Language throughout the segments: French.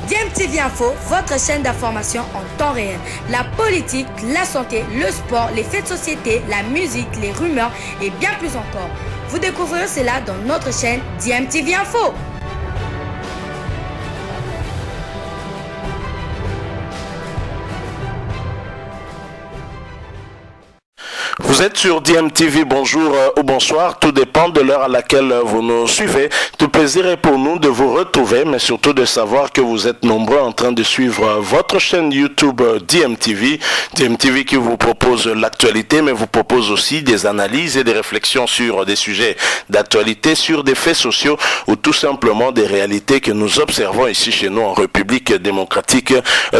DMTV Info, votre chaîne d'information en temps réel. La politique, la santé, le sport, les faits de société, la musique, les rumeurs et bien plus encore. Vous découvrirez cela dans notre chaîne DMTV Info. Vous êtes sur DMTV, bonjour ou bonsoir, tout dépend de l'heure à laquelle vous nous suivez. Tout plaisir est pour nous de vous retrouver, mais surtout de savoir que vous êtes nombreux en train de suivre votre chaîne YouTube DMTV. DMTV qui vous propose l'actualité, mais vous propose aussi des analyses et des réflexions sur des sujets d'actualité, sur des faits sociaux ou tout simplement des réalités que nous observons ici chez nous en République démocratique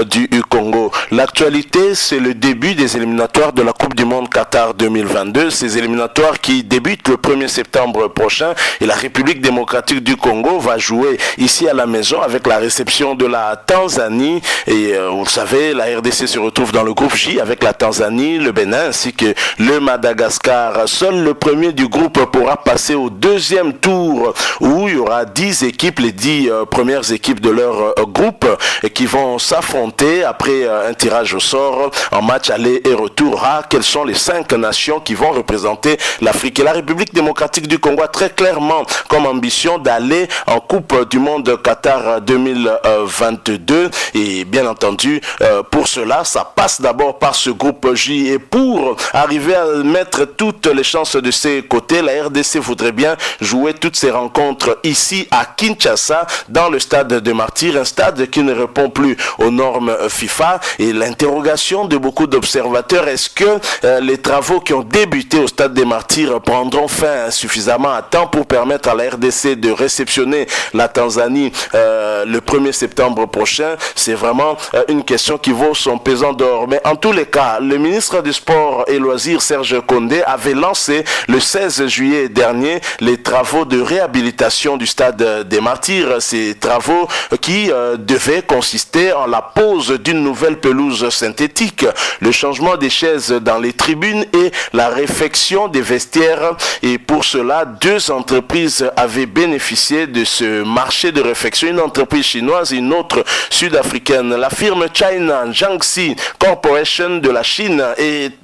du Congo. L'actualité, c'est le début des éliminatoires de la Coupe du Monde Qatar 2022, ces éliminatoires qui débutent le 1er septembre prochain et la République démocratique du Congo va jouer ici à la maison avec la réception de la Tanzanie et vous le savez, la RDC se retrouve dans le groupe J avec la Tanzanie, le Bénin ainsi que le Madagascar. Seul le premier du groupe pourra passer au deuxième tour où il y aura 10 équipes, les 10 premières équipes de leur groupe qui vont s'affronter après un tirage au sort en match aller et retour. Quels sont les 5 nations qui vont représenter l'Afrique. Et la République démocratique du Congo a très clairement comme ambition d'aller en Coupe du Monde Qatar 2022 et bien entendu pour cela ça passe d'abord par ce groupe J et pour arriver à mettre toutes les chances de ses côtés, la RDC voudrait bien jouer toutes ses rencontres ici à Kinshasa dans le stade de Martyrs, un stade qui ne répond plus aux normes FIFA et l'interrogation de beaucoup d'observateurs, est-ce que les travaux qui ont débuté au stade des Martyrs prendront fin suffisamment à temps pour permettre à la RDC de réceptionner la Tanzanie le 1er septembre prochain? C'est vraiment une question qui vaut son pesant d'or. Mais en tous les cas, le ministre du Sport et Loisirs, Serge Condé, avait lancé le 16 juillet dernier les travaux de réhabilitation du stade des Martyrs. Ces travaux qui devaient consister en la pose d'une nouvelle pelouse synthétique, le changement des chaises dans les tribunes et la réfection des vestiaires. Et pour cela, 2 entreprises avaient bénéficié de ce marché de réfection, une entreprise chinoise et une autre sud-africaine. La firme China Jiangxi Corporation de la Chine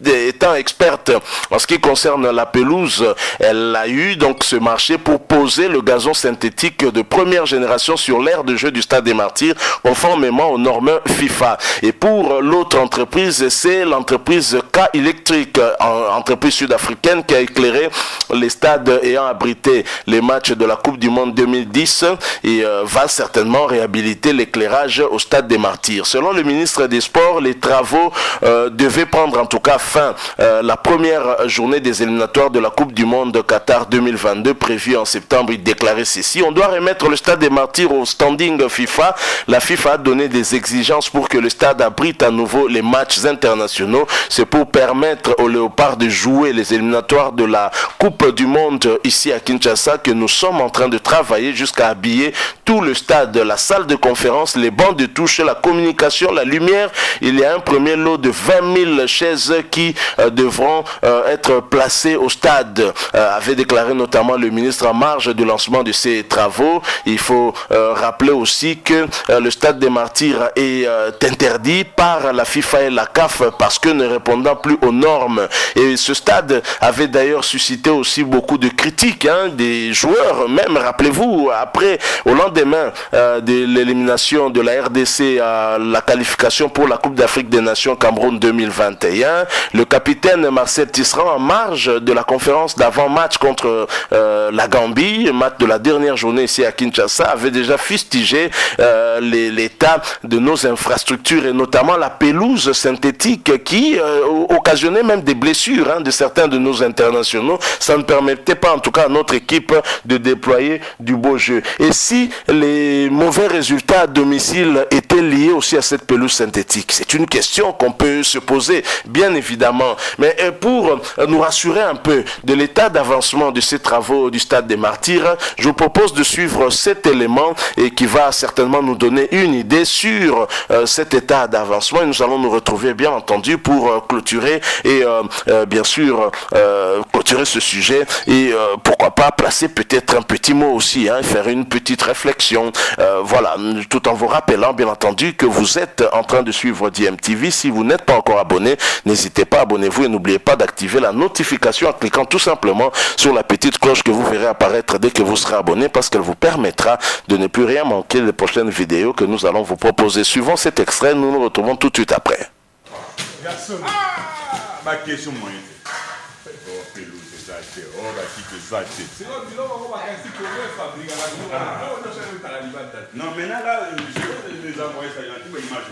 étant experte en ce qui concerne la pelouse, elle a eu donc ce marché pour poser le gazon synthétique de première génération sur l'aire de jeu du stade des Martyrs conformément aux normes FIFA. Et pour l'autre entreprise, c'est l'entreprise K Electric, entreprise sud-africaine qui a éclairé les stades ayant abrité les matchs de la Coupe du Monde 2010 et va certainement réhabiliter l'éclairage au stade des Martyrs. Selon le ministre des Sports, les travaux devaient prendre en tout cas fin la première journée des éliminatoires de la Coupe du Monde Qatar 2022 prévue en septembre. Il déclarait ceci: on doit remettre le stade des Martyrs au standing FIFA. La FIFA a donné des exigences pour que le stade abrite à nouveau les matchs internationaux. C'est pour permettre aux Léopards de jouer les éliminatoires de la Coupe du Monde ici à Kinshasa que nous sommes en train de travailler jusqu'à habiller tout le stade, la salle de conférence, les bancs de touche, la communication, la lumière. Il y a un premier lot de 20 000 chaises qui devront être placées au stade, avait déclaré notamment le ministre en marge du lancement de ces travaux. Il faut rappeler aussi que le stade des Martyrs est interdit par la FIFA et la CAF parce que ne répondant plus aux normes. Et ce stade avait d'ailleurs suscité aussi beaucoup de critiques des joueurs, même rappelez-vous, après, au lendemain de l'élimination de la RDC à la qualification pour la Coupe d'Afrique des Nations Cameroun 2021, le capitaine Marcel Tisserand, en marge de la conférence d'avant-match contre la Gambie, match de la dernière journée ici à Kinshasa, avait déjà fustigé l'état de nos infrastructures et notamment la pelouse synthétique qui occasionnait même des blessures de certains de nos internationaux. Ça ne permettait pas en tout cas à notre équipe de déployer du beau jeu. Et si les mauvais résultats à domicile étaient liés aussi à cette pelouse synthétique? C'est une question qu'on peut se poser, bien évidemment. Mais pour nous rassurer un peu de l'état d'avancement de ces travaux du stade des Martyrs, je vous propose de suivre cet élément et qui va certainement nous donner une idée sur cet état d'avancement. Et nous allons nous retrouver bien entendu pour clôturer et bien sûr clôturer ce sujet et pourquoi pas placer peut-être un petit mot aussi, faire une petite réflexion réflexion. Voilà, tout en vous rappelant bien entendu que vous êtes en train de suivre DMTV. Si vous n'êtes pas encore abonné, n'hésitez pas, abonnez-vous et n'oubliez pas d'activer la notification en cliquant tout simplement sur la petite cloche que vous verrez apparaître dès que vous serez abonné, parce qu'elle vous permettra de ne plus rien manquer des prochaines vidéos que nous allons vous proposer. Suivant cet extrait, nous nous retrouvons tout de suite après. Ma question moyenne. Non, maintenant là, je vais les envoyer ça, il y a une image.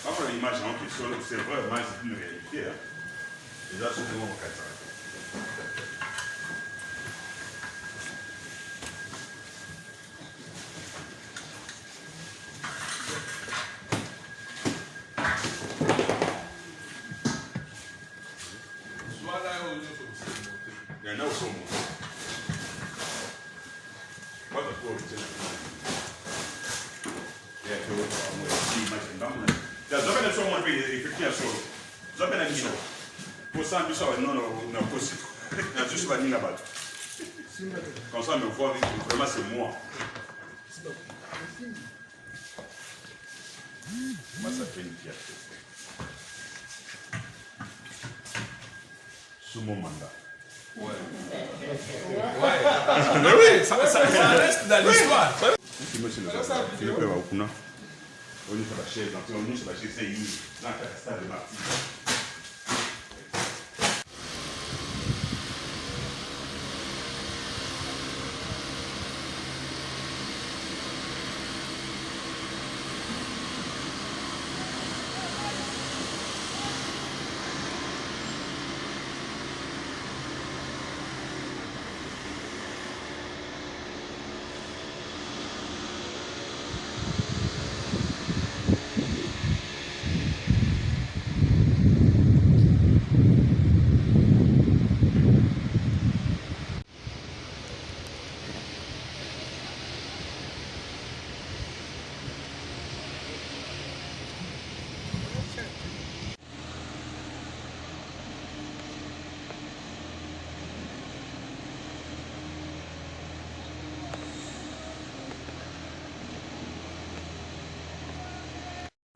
Pas pour l'image en question, c'est vraiment une réalité. Déjà, c'est vraiment au 400. Il y en a aussi au monde. Moi, je trouve que c'est la il y a une image. Il y a des gens qui ont effectué un solo. Ils ont fait un mission. Pour ça, ils sont possible. Il y a juste une là-bas. Comme ça, me voir, vraiment, c'est moi. Moi, ça fait une fierté. Sous mon mandat. Ouais. Mais oui, ça reste dans l'histoire. Si monsieur le Philippe Waoukuna, on est sur la chaise, on est sur la chaise, c'est une dans le stade de Martine.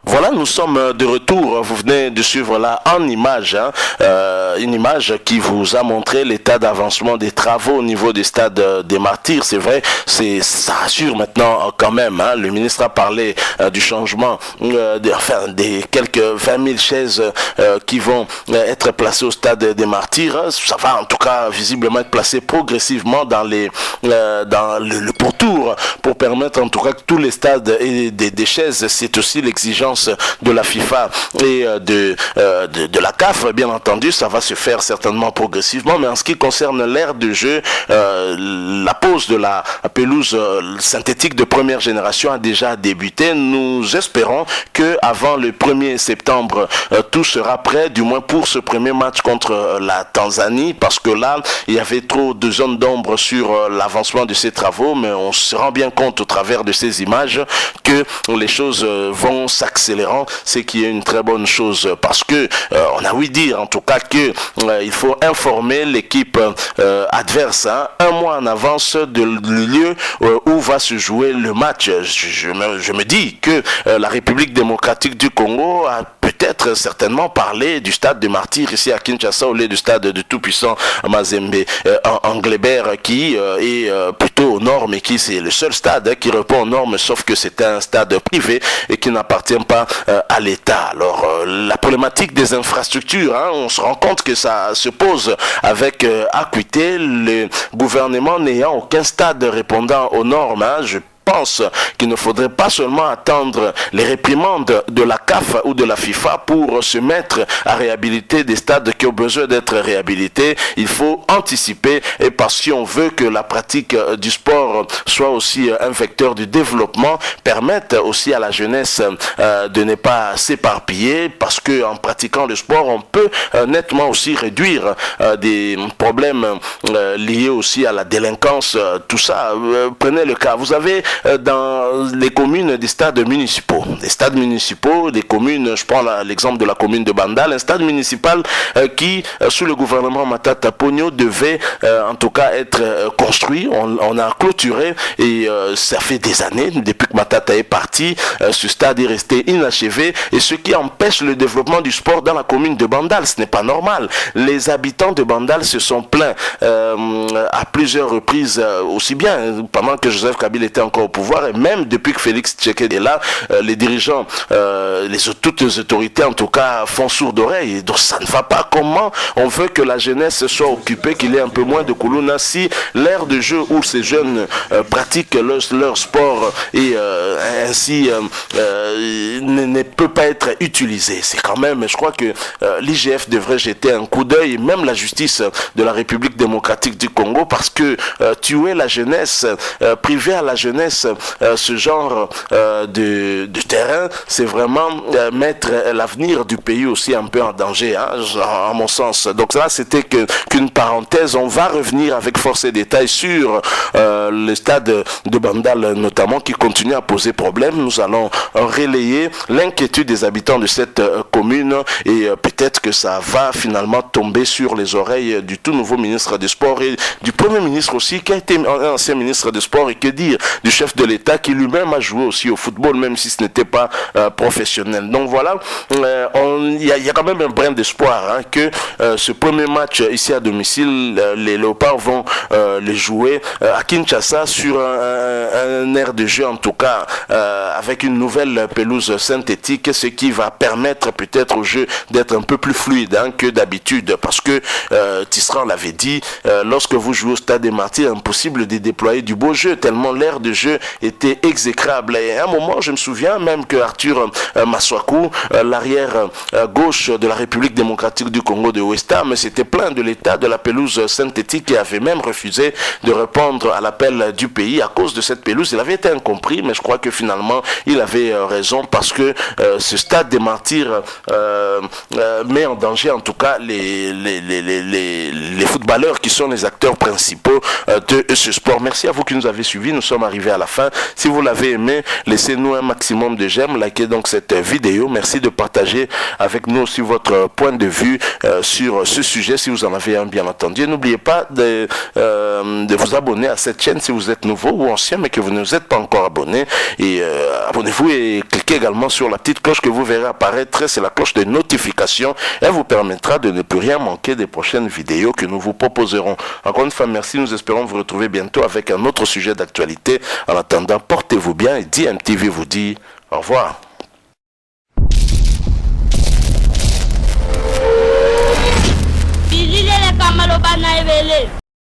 Voilà, nous sommes de retour. Vous venez de suivre là en image, une image qui vous a montré l'état d'avancement des travaux au niveau du stade des Martyrs. C'est vrai, ça rassure maintenant quand même. Le ministre a parlé du changement, des quelques 20 000 chaises qui vont être placées au stade des Martyrs. Ça va en tout cas visiblement être placé progressivement dans le pourtour pour permettre en tout cas que tous les stades aient des chaises. C'est aussi l'exigence de la FIFA et de la CAF, bien entendu. Ça va se faire certainement progressivement, mais en ce qui concerne l'aire de jeu, la pose de la pelouse synthétique de première génération a déjà débuté. Nous espérons que avant le 1er septembre, tout sera prêt, du moins pour ce premier match contre la Tanzanie, parce que là, il y avait trop de zones d'ombre sur l'avancement de ces travaux, mais on se rend bien compte au travers de ces images que les choses vont s'accélérer, ce qui est une très bonne chose, parce que on a ouï dire en tout cas que il faut informer l'équipe adverse un mois en avance du lieu où va se jouer le match. Je me dis que la République démocratique du Congo a peut-être certainement parlé du stade de Martyrs ici à Kinshasa au lieu du stade de tout-puissant Mazembe Anglebert, qui est plutôt aux normes et qui c'est le seul stade qui répond aux normes, sauf que c'est un stade privé et qui n'appartient pas à l'État. Alors la problématique des infrastructures, on se rend compte que ça se pose avec acuité, le gouvernement n'ayant aucun stade répondant aux normes. Je pense qu'il ne faudrait pas seulement attendre les réprimandes de la CAF ou de la FIFA pour se mettre à réhabiliter des stades qui ont besoin d'être réhabilités. Il faut anticiper, et parce qu'on veut que la pratique du sport soit aussi un vecteur du développement, permette aussi à la jeunesse de ne pas s'éparpiller, parce que en pratiquant le sport, on peut nettement aussi réduire des problèmes liés aussi à la délinquance, tout ça. Prenez le cas, vous avez dans les communes des stades municipaux. Des stades municipaux, des communes, je prends l'exemple de la commune de Bandal, un stade municipal qui, sous le gouvernement Matata Ponyo, devait en tout cas être construit. On a clôturé et ça fait des années, depuis que Matata est parti, ce stade est resté inachevé et ce qui empêche le développement du sport dans la commune de Bandal. Ce n'est pas normal. Les habitants de Bandal se sont plaints à plusieurs reprises, aussi bien pendant que Joseph Kabila était encore au pouvoir et même depuis que Félix Tshisekedi est là, les dirigeants, toutes les autorités en tout cas font sourd d'oreille. Donc ça ne va pas. Comment on veut que la jeunesse soit occupée, qu'il y ait un peu moins de Koulouna si l'aire de jeu où ces jeunes pratiquent leur sport et ainsi ne peut pas être utilisé. C'est quand même, je crois que l'IGF devrait jeter un coup d'œil, même la justice de la République démocratique du Congo, parce que tuer la jeunesse, priver à la jeunesse ce genre de terrain, c'est vraiment mettre l'avenir du pays aussi un peu en danger, hein, à mon sens. Donc là, c'était qu'une parenthèse. On va revenir avec force et détails sur le stade de Bandal notamment, qui continue à poser problème. Nous allons relayer l'inquiétude des habitants de cette commune et peut-être que ça va finalement tomber sur les oreilles du tout nouveau ministre des Sports et du Premier ministre aussi, qui a été un ancien ministre des Sports, et que dire du chef de l'État qui lui-même a joué aussi au football, même si ce n'était pas professionnel. Donc voilà, il y a quand même un brin d'espoir, hein, que ce premier match ici à domicile, les Léopards vont le jouer à Kinshasa sur un aire de jeu en tout cas avec une nouvelle pelouse synthétique, ce qui va permettre peut-être au jeu d'être un peu plus fluide, hein, que d'habitude, parce que Tisserand l'avait dit, lorsque vous jouez au Stade des Martyrs, impossible de déployer du beau jeu tellement l'aire de jeu était exécrable. Et à un moment, je me souviens même que Arthur Maswaku, l'arrière gauche de la République démocratique du Congo de Ouest Ham, s'était plaint de l'état de la pelouse synthétique et avait même refusé de répondre à l'appel du pays à cause de cette pelouse. Il avait été incompris, mais je crois que finalement il avait raison, parce que ce Stade des Martyrs met en danger en tout cas les footballeurs qui sont les acteurs principaux de ce sport. Merci à vous qui nous avez suivis. Nous sommes arrivés à la fin. Si vous l'avez aimé, laissez-nous un maximum de j'aime, likez donc cette vidéo. Merci de partager avec nous aussi votre point de vue sur ce sujet, si vous en avez un, bien entendu. N'oubliez pas de vous abonner à cette chaîne si vous êtes nouveau ou ancien mais que vous ne vous êtes pas encore abonné, et abonnez-vous et cliquez également sur la petite cloche que vous verrez apparaître. C'est la cloche de notification. Elle vous permettra de ne plus rien manquer des prochaines vidéos que nous vous proposerons. Encore une fois, merci. Nous espérons vous retrouver bientôt avec un autre sujet d'actualité. En attendant, portez-vous bien et DMTV vous dit au revoir. Bilile le kamalo bana evele.